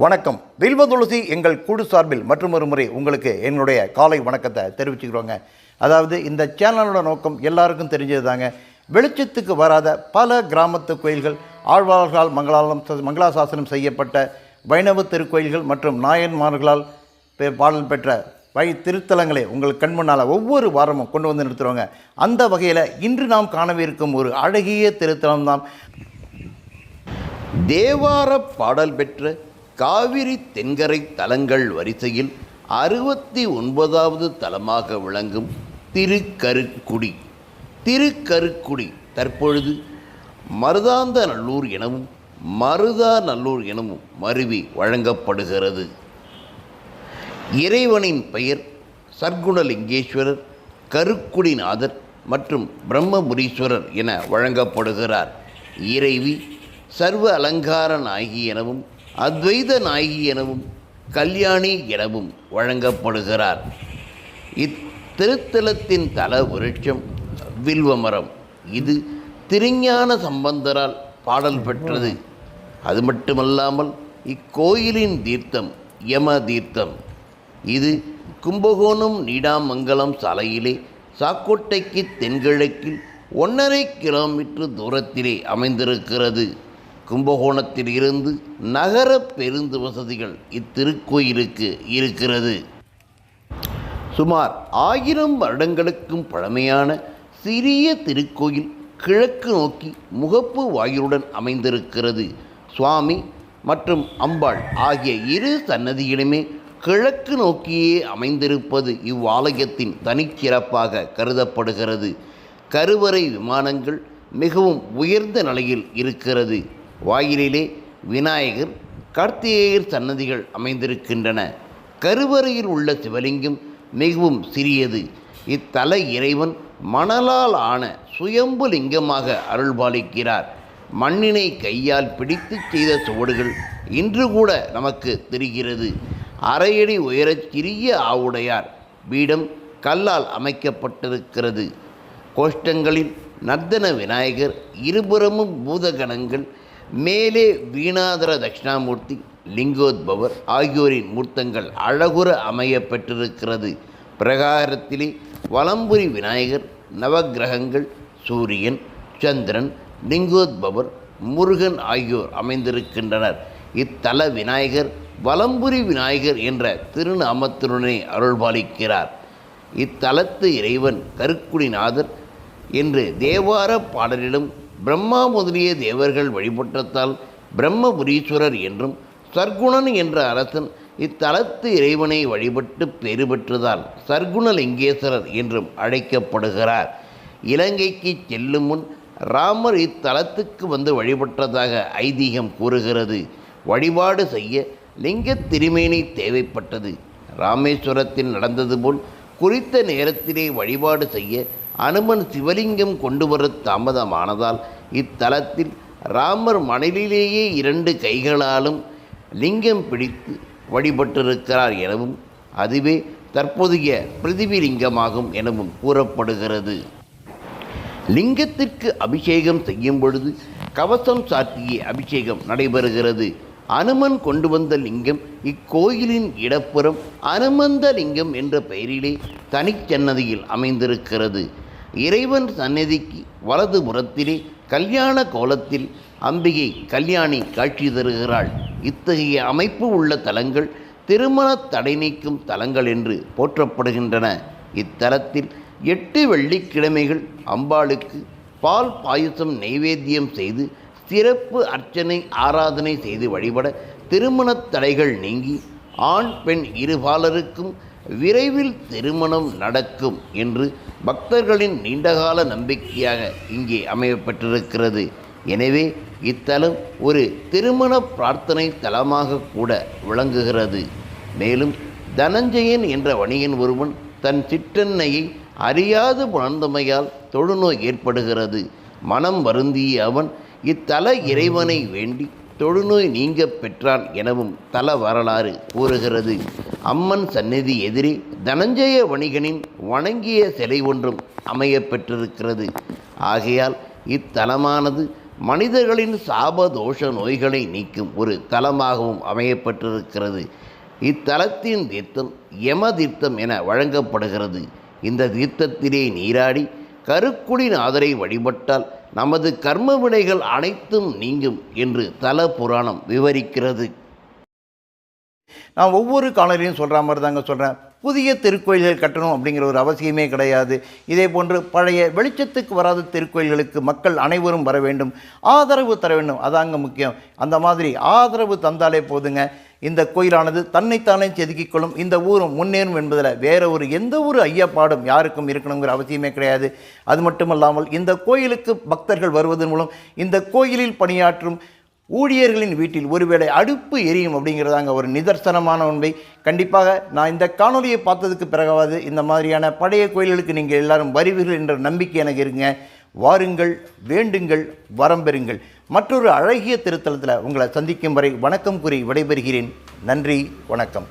வணக்கம். வில்வ துளசி எங்கள் கூடு சார்பில் மற்றொரு முறை உங்களுக்கு என்னுடைய காலை வணக்கத்தை தெரிவிச்சுக்கிறோங்க. அதாவது இந்த சேனலோட நோக்கம் எல்லாருக்கும் தெரிஞ்சது தாங்க. வெளிச்சத்துக்கு வராத பல கிராமத்து கோயில்கள், ஆழ்வார்களால் மங்களாசாசனம் செய்யப்பட்ட வைணவ திருக்கோயில்கள் மற்றும் நாயன்மார்களால் பாடல் பெற்ற திருத்தலங்களை உங்கள் கண்முன்னால் ஒவ்வொரு வாரமும் கொண்டு வந்து நிறுத்துகிறோங்க. அந்த வகையில் இன்று நாம் காணவிருக்கும் ஒரு அழகிய திருத்தலம்தான் தேவார பாடல் பெற்ற காவிரி தென்கரை தலங்கள் வரிசையில் 69வது தலமாக விளங்கும் திருக்கருக்குடி. திருக்கருக்குடி தற்பொழுது மருதாந்தநல்லூர் எனவும் மருதாநல்லூர் எனவும் மருவி வழங்கப்படுகிறது. இறைவனின் பெயர் சர்க்குணலிங்கேஸ்வரர், கருக்குடிநாதர் மற்றும் பிரம்மபுரீஸ்வரர் என வழங்கப்படுகிறார். இறைவி சர்வ அலங்கார நாயகி எனவும் அத்வைத நாயகி எனவும் கல்யாணி எனவும் வழங்கப்படுகிறார். இத்திருத்தலத்தின் தல விருட்சம் வில்வமரம். இது திருஞான சம்பந்தரால் பாடல் பெற்றது. அது மட்டுமல்லாமல் இக்கோயிலின் தீர்த்தம் யம தீர்த்தம். இது கும்பகோணம் நீடாமங்கலம் சாலையிலே சாக்கோட்டைக்கு தென்கிழக்கில் 1.5 கிலோமீட்டர் தூரத்திலே அமைந்திருக்கிறது. கும்பகோணத்தில் இருந்து நகர பேருந்து வசதிகள் இத்திருக்கோயிலுக்கு இருக்கிறது. சுமார் 1000 வருடங்களுக்கும் பழமையான சிறிய திருக்கோயில் கிழக்கு நோக்கி முகப்பு வாயிலுடன் அமைந்திருக்கிறது. சுவாமி மற்றும் அம்பாள் ஆகிய இரு சன்னதிகளுமே கிழக்கு நோக்கியே அமைந்திருப்பது இவ்வாலயத்தின் தனிச்சிறப்பாக கருதப்படுகிறது. கருவறை விமானங்கள் மிகவும் உயர்ந்த நிலையில் இருக்கிறது. வாயிலிலே விநாயகர், கார்த்திகேயர் சன்னதிகள் அமைந்திருக்கின்றன. கருவறையில் உள்ள சிவலிங்கம் மிகவும் சிறியது. இத்தல இறைவன் மணலால் ஆன சுயம்பு லிங்கமாக அருள்பாலிக்கிறார். மண்ணினை கையால் பிடித்து செய்த சுவடுகள் இன்று கூட நமக்கு தெரிகிறது. 1/2 அடி உயரச் சிறிய ஆவுடையார் பீடம் கல்லால் அமைக்கப்பட்டிருக்கிறது. கோஷ்டங்களில் நர்த்தன விநாயகர், இருபுறமும் பூதகணங்கள், மேலே வீணாதர தட்சிணாமூர்த்தி, லிங்கோத்பவர் ஆகியோரின் மூர்த்தங்கள் அழகுற அமைய பெற்றிருக்கிறது. பிரகாரத்திலே வலம்புரி விநாயகர், நவக்கிரகங்கள், சூரியன், சந்திரன், லிங்கோத்பவர், முருகன் ஆகியோர் அமைந்திருக்கின்றனர். இத்தல விநாயகர் வலம்புரி விநாயகர் என்ற திருநாமத்துடனே அருள்பாலிக்கிறார். இத்தலத்து இறைவன் கருக்குடிநாதர் என்று தேவார பாடலிலும் பிரம்மா முதலிய தேவர்கள் வழிபட்டத்தால் பிரம்மபுரீஸ்வரர் என்றும், சர்க்குணன் என்ற அரசன் இத்தலத்து இறைவனை வழிபட்டு பெறு பெற்றதால் சர்க்குணலிங்கேஸ்வரர் என்றும் அழைக்கப்படுகிறார். இலங்கைக்கு செல்லும் முன் ராமர் இத்தலத்துக்கு வந்து வழிபட்டதாக ஐதீகம் கூறுகிறது. வழிபாடு செய்ய லிங்க திருமேனி தேவைப்பட்டது. ராமேஸ்வரத்தில் நடந்தது போல் குறித்த நேரத்திலே வழிபாடு செய்ய அனுமன் சிவலிங்கம் கொண்டு வர தாமதமானதால் இத்தலத்தில் ராமர் மணலிலேயே 2 கைகளாலும் லிங்கம் பிடித்து வழிபட்டிருக்கிறார் எனவும், அதுவே தற்போதைய பிருத்திவி லிங்கமாகும் எனவும் கூறப்படுகிறது. லிங்கத்திற்கு அபிஷேகம் செய்யும் பொழுது கவசம் சாத்திய அபிஷேகம் நடைபெறுகிறது. அனுமன் கொண்டு வந்த லிங்கம் இக்கோயிலின் இடப்புறம் அனுமந்த லிங்கம் என்ற பெயரிலே தனிச்சன்னதியில் அமைந்திருக்கிறது. இறைவன் சந்நிதிக்கு வலது புறத்திலே கல்யாண கோலத்தில் அம்பிகை கல்யாணி காட்சி தருகிறாள். இத்தகைய அமைப்பு உள்ள தலங்கள் திருமண தடை நீக்கும் தலங்கள் என்று போற்றப்படுகின்றன. இத்தலத்தில் 8 வெள்ளிக்கிழமைகள் அம்பாளுக்கு பால் பாயசம் நைவேத்தியம் செய்து சிறப்பு அர்ச்சனை ஆராதனை செய்து வழிபட திருமண தடைகள் நீங்கி ஆண் பெண் இருபாலருக்கும் விரைவில் திருமணம் நடக்கும் என்று பக்தர்களின் நீண்டகால நம்பிக்கையாக இங்கே அமையப்பட்டிருக்கிறது. எனவே இத்தலம் ஒரு திருமண பிரார்த்தனை தலமாக கூட விளங்குகிறது. மேலும் தனஞ்சயன் என்ற வணிகன் ஒருவன் தன் சிற்றன்னையை அறியாது புணர்ந்தமையால் தொழுநோய் ஏற்படுகிறது. மனம் வருந்திய அவன் இத்தல இறைவனை வேண்டி தொழுநோய் நீங்க பெற்றான் எனவும் தல வரலாறு கூறுகிறது. அம்மன் சந்நிதி எதிரே தனஞ்சய வணிகனின் வணங்கிய சிலை ஒன்றும் அமைய பெற்றிருக்கிறது. ஆகையால் இத்தலமானது மனிதர்களின் சாபதோஷ நோய்களை நீக்கும் ஒரு தலமாகவும் அமையப்பட்டிருக்கிறது. இத்தலத்தின் தீர்த்தம் யம தீர்த்தம் என வழங்கப்படுகிறது. இந்த தீர்த்தத்திலே நீராடி கருக்குடிநாதரை வழிபட்டால் நமது கர்ம வினைகள் அனைத்தும் நீங்கும் என்று தல புராணம் விவரிக்கிறது. நான் ஒவ்வொரு காணொலியும் சொல்கிற மாதிரி தாங்க சொல்கிறேன். புதிய திருக்கோயில்கள் கட்டணும் அப்படிங்கிற ஒரு அவசியமே கிடையாது. இதே போன்று பழைய வெளிச்சத்துக்கு வராத திருக்கோயில்களுக்கு மக்கள் அனைவரும் வர வேண்டும், ஆதரவு தர வேண்டும். அதாங்க முக்கியம். அந்த மாதிரி ஆதரவு தந்தாலே போதுங்க. இந்த கோயிலானது தன்னைத்தானே செதுக்கிக் கொள்ளும், இந்த ஊரும் முன்னேறும் என்பதில் வேற ஒரு எந்த ஒரு ஐயப்பாடும் யாருக்கும் இருக்கணுங்கிற அவசியமே கிடையாது. அது மட்டுமல்லாமல் இந்த கோயிலுக்கு பக்தர்கள் வருவதன் மூலம் இந்த கோயிலில் பணியாற்றும் ஊழியர்களின் வீட்டில் ஒருவேளை அடுப்பு எரியும் அப்படிங்கிறதாங்க ஒரு நிதர்சனமான உண்மை. கண்டிப்பாக நான் இந்த காணொலியை பார்த்ததுக்கு பிறகாவது இந்த மாதிரியான பழைய கோயில்களுக்கு நீங்கள் எல்லாரும் வருவீர்கள் என்ற நம்பிக்கை எனக்கு இருக்குங்க. வாருங்கள், வேண்டுங்கள், வரம் பெறுங்கள். மற்றொரு அழகிய திருத்தலத்தில் உங்களை சந்திக்கும் வரை வணக்கம் கூறி விடைபெறுகிறேன். நன்றி, வணக்கம்.